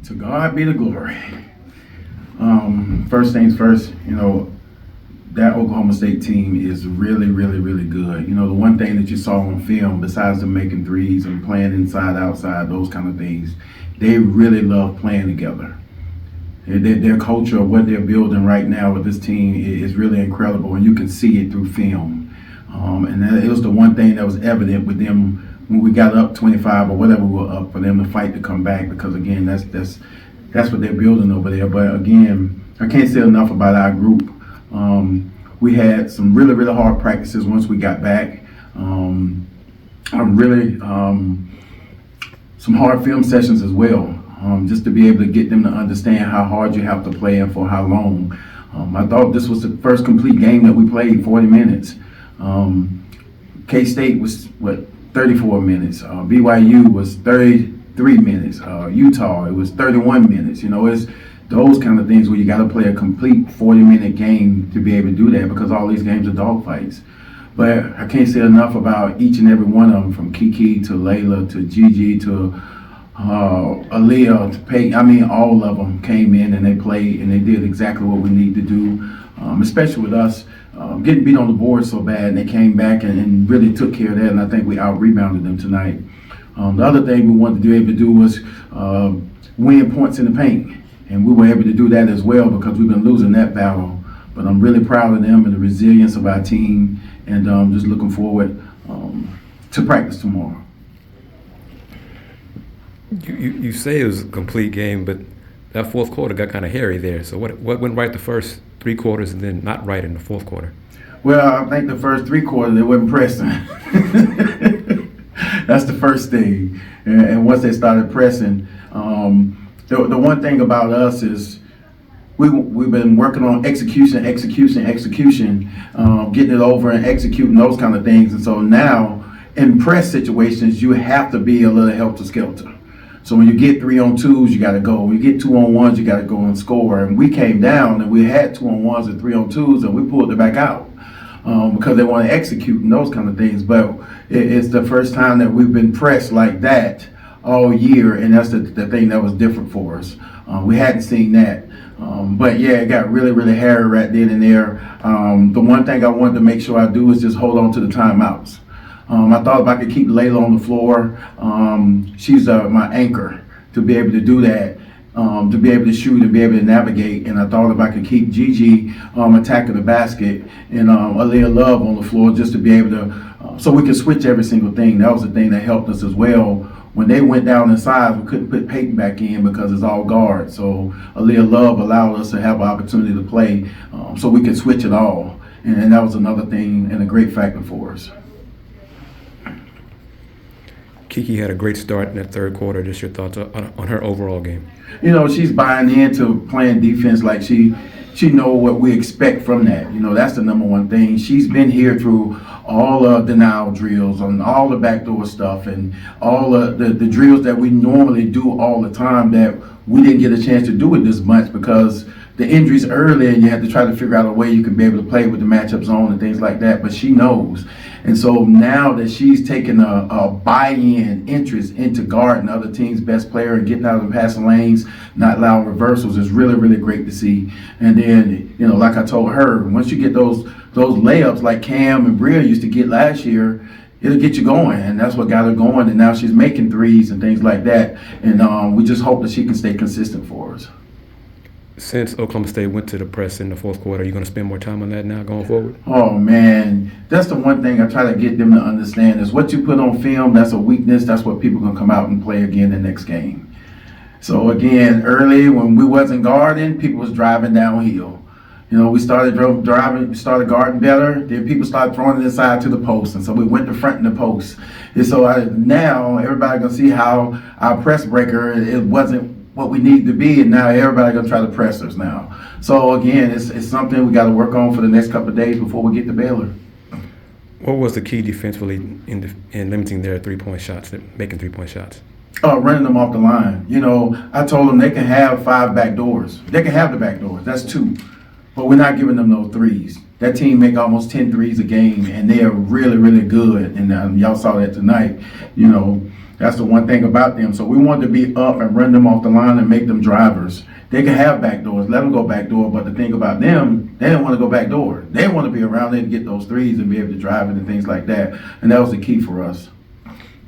To God be the glory. First things first, that Oklahoma State team is really, really, really good. The one thing that you saw on film, besides them making threes and playing inside, outside, those kind of things, they really love playing together. Their culture of what they're building right now with this team is really incredible, and you can see it through film. And it was the one thing that was evident with them when we got up 25 or whatever we were up, for them to fight to come back, because again, that's what they're building over there. But again, I can't say enough about our group. We had some really, really hard practices once we got back. Some hard film sessions as well, just to be able to get them to understand how hard you have to play and for how long. I thought this was the first complete game that we played 40 minutes. K-State was, 34 minutes. BYU was 33 minutes. Utah, it was 31 minutes. It's those kind of things where you got to play a complete 40-minute game to be able to do that, because all these games are dogfights. But I can't say enough about each and every one of them, from Kiki to Layla to Gigi to Aaliyah to Peyton. All of them came in and they played and they did exactly what we need to do, especially with us getting beat on the board so bad. And they came back and really took care of that, and I think we out-rebounded them tonight. The other thing we wanted to be able to do was win points in the paint. And we were able to do that as well, because we've been losing that battle. But I'm really proud of them and the resilience of our team, and just looking forward to practice tomorrow. You say it was a complete game, but that fourth quarter got kind of hairy there. So what went right the first 3 quarters and then not right in the fourth quarter? Well, I think the first 3 quarters, they wasn't pressing. That's the first thing. And once they started pressing, the one thing about us is we've been working on execution, getting it over and executing those kind of things. And so now in press situations, you have to be a little helter-skelter. So when you get 3-on-2s, you got to go. When you get 2-on-1s, you got to go and score. And we came down and we had 2-on-1s and 3-on-2s, and we pulled it back out because they want to execute and those kind of things. But it's the first time that we've been pressed like that all year, and that's the thing that was different for us. We hadn't seen that. But yeah, it got really, really hairy right then and there. The one thing I wanted to make sure I do is just hold on to the timeouts. I thought if I could keep Layla on the floor, she's my anchor to be able to do that, to be able to shoot and be able to navigate. And I thought if I could keep Gigi attacking the basket and Aaliyah Love on the floor, just to be able to, so we could switch every single thing. That was the thing that helped us as well. When they went down in size, we couldn't put Peyton back in because it's all guard. So Aaliyah Love allowed us to have an opportunity to play, so we could switch it all. And that was another thing and a great factor for us. Kiki had a great start in that third quarter. Just your thoughts on her overall game? She's buying into playing defense like she know what we expect from that. That's the number one thing. She's been here through all of the denial drills and all the backdoor stuff and all of the drills that we normally do all the time, that we didn't get a chance to do it this much because the injuries early and you had to try to figure out a way you can be able to play with the matchup zone and things like that. But she knows. And so now that she's taken a buy-in interest into guarding the other team's best player and getting out of the passing lanes, not allowing reversals, is really, really great to see. And then, like I told her, once you get those layups like Cam and Bria used to get last year, it'll get you going, and that's what got her going. And now she's making threes and things like that. And we just hope that she can stay consistent for us. Since Oklahoma State went to the press in the fourth quarter, are you going to spend more time on that now going forward? Oh, man. That's the one thing I try to get them to understand is what you put on film, that's a weakness. That's what people are going to come out and play again the next game. So, again, early when we wasn't guarding, people was driving downhill. We started driving, we started guarding better. Then people started throwing it inside to the post. And so we went to front in the post. And so now everybody going to see how our press breaker, it wasn't what we need to be, and now everybody gonna try to press us now. So again, it's something we got to work on for the next couple of days before we get to Baylor. What was the key defensively in limiting their 3-point shots, making 3-point shots? Running them off the line. I told them they can have 5 back doors. They can have the back doors. That's 2, but we're not giving them those threes. That team make almost 10 threes a game, and they are really, really good. And y'all saw that tonight. That's the one thing about them. So we wanted to be up and run them off the line and make them drivers. They can have back doors, let them go back door, but the thing about them, they didn't want to go back door. They want to be around there to get those threes and be able to drive it and things like that. And that was the key for us.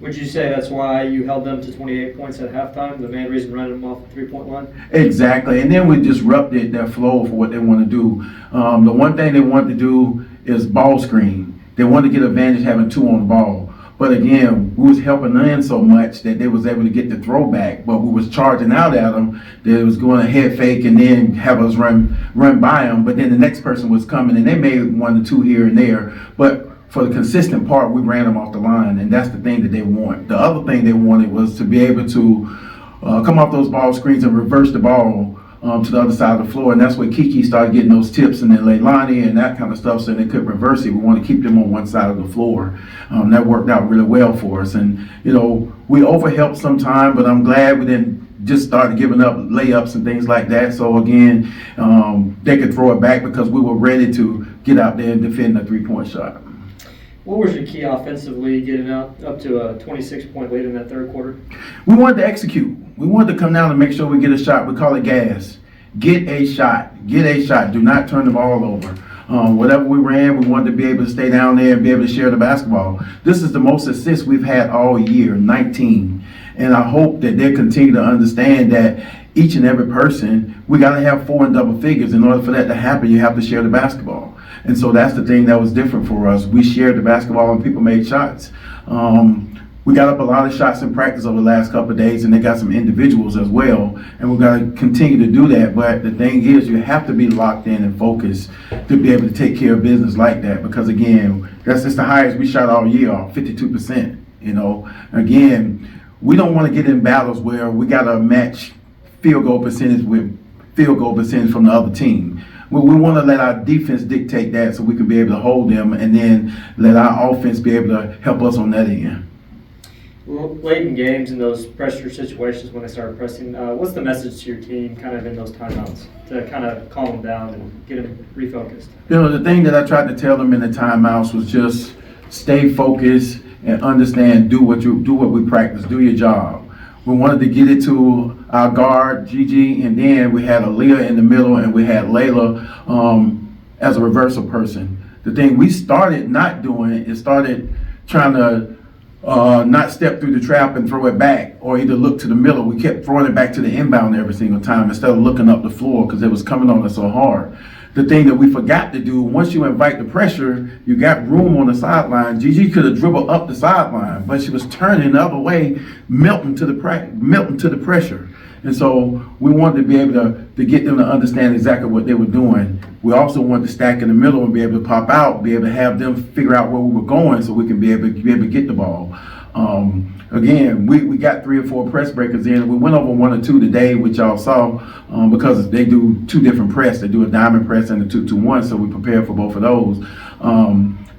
Would you say that's why you held them to 28 points at halftime, the main reason running them off the three-point line? Exactly. And then we disrupted their flow for what they want to do. The one thing they wanted to do is ball screen. They wanted to get advantage having two on the ball. But again, we was helping them so much that they was able to get the throwback. But we was charging out at them that it was going to head fake and then have us run by them. But then the next person was coming and they made one or two here and there. But for the consistent part, we ran them off the line, and that's the thing that they want. The other thing they wanted was to be able to come off those ball screens and reverse the ball to the other side of the floor, and that's where Kiki started getting those tips, and then Leilani and that kind of stuff, so they could reverse it. We want to keep them on one side of the floor. That worked out really well for us, and we overhelped sometime, but I'm glad we didn't just started giving up layups and things like that. So again, they could throw it back because we were ready to get out there and defend the three-point shot. What was your key offensively getting up to a 26-point lead in that third quarter? We wanted to execute. We wanted to come down and make sure we get a shot. We call it gas. Get a shot. Get a shot. Do not turn the ball over. Whatever we ran, we wanted to be able to stay down there and be able to share the basketball. This is the most assists we've had all year, 19. And I hope that they continue to understand that each and every person, we got to have 4 in double figures. In order for that to happen, you have to share the basketball. And so that's the thing that was different for us. We shared the basketball and people made shots. We got up a lot of shots in practice over the last couple of days, and they got some individuals as well. And we're going to continue to do that. But the thing is, you have to be locked in and focused to be able to take care of business like that. Because again, that's just the highest we shot all year, 52%. Again, we don't want to get in battles where we got to match field goal percentage with field goal percentage from the other team. We want to let our defense dictate that so we can be able to hold them, and then let our offense be able to help us on that end. Well, late in games, in those pressure situations when they started pressing, what's the message to your team kind of in those timeouts to kind of calm them down and get them refocused? The thing that I tried to tell them in the timeouts was just stay focused and understand, do what we practice, do your job. We wanted to get it to our guard, Gigi, and then we had Aaliyah in the middle, and we had Layla as a reversal person. The thing we started not doing is started trying to not step through the trap and throw it back, or either look to the middle. We kept throwing it back to the inbound every single time instead of looking up the floor because it was coming on us so hard. The thing that we forgot to do, once you invite the pressure, you got room on the sideline. Gigi could have dribbled up the sideline, but she was turning the other way, melting to the pressure. And so we wanted to be able to get them to understand exactly what they were doing. We also wanted to stack in the middle and be able to pop out, be able to have them figure out where we were going so we can be able to get the ball. Again, we got 3 or 4 press breakers in. We went over 1 or 2 today, which y'all saw, because they do 2 different press. They do a diamond press and a 2-2-1, so we prepared for both of those.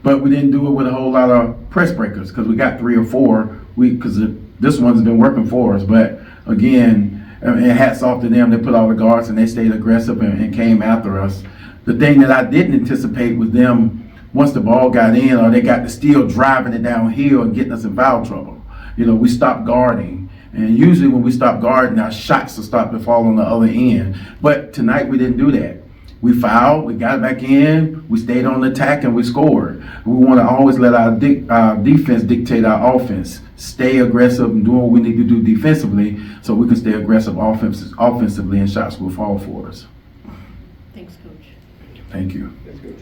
But we didn't do it with a whole lot of press breakers because we got 3 or 4. Because this one's been working for us. But again, and hats off to them. They put all the guards and they stayed aggressive and came after us. The thing that I didn't anticipate was them, once the ball got in or they got the steal, driving it downhill and getting us in foul trouble. We stopped guarding. And usually when we stop guarding, our shots will start to fall on the other end. But tonight we didn't do that. We fouled, we got back in, we stayed on the attack, and we scored. We want to always let our defense dictate our offense. Stay aggressive and doing what we need to do defensively so we can stay aggressive offensively, and shots will fall for us. Thanks, Coach. Thank you. That's good.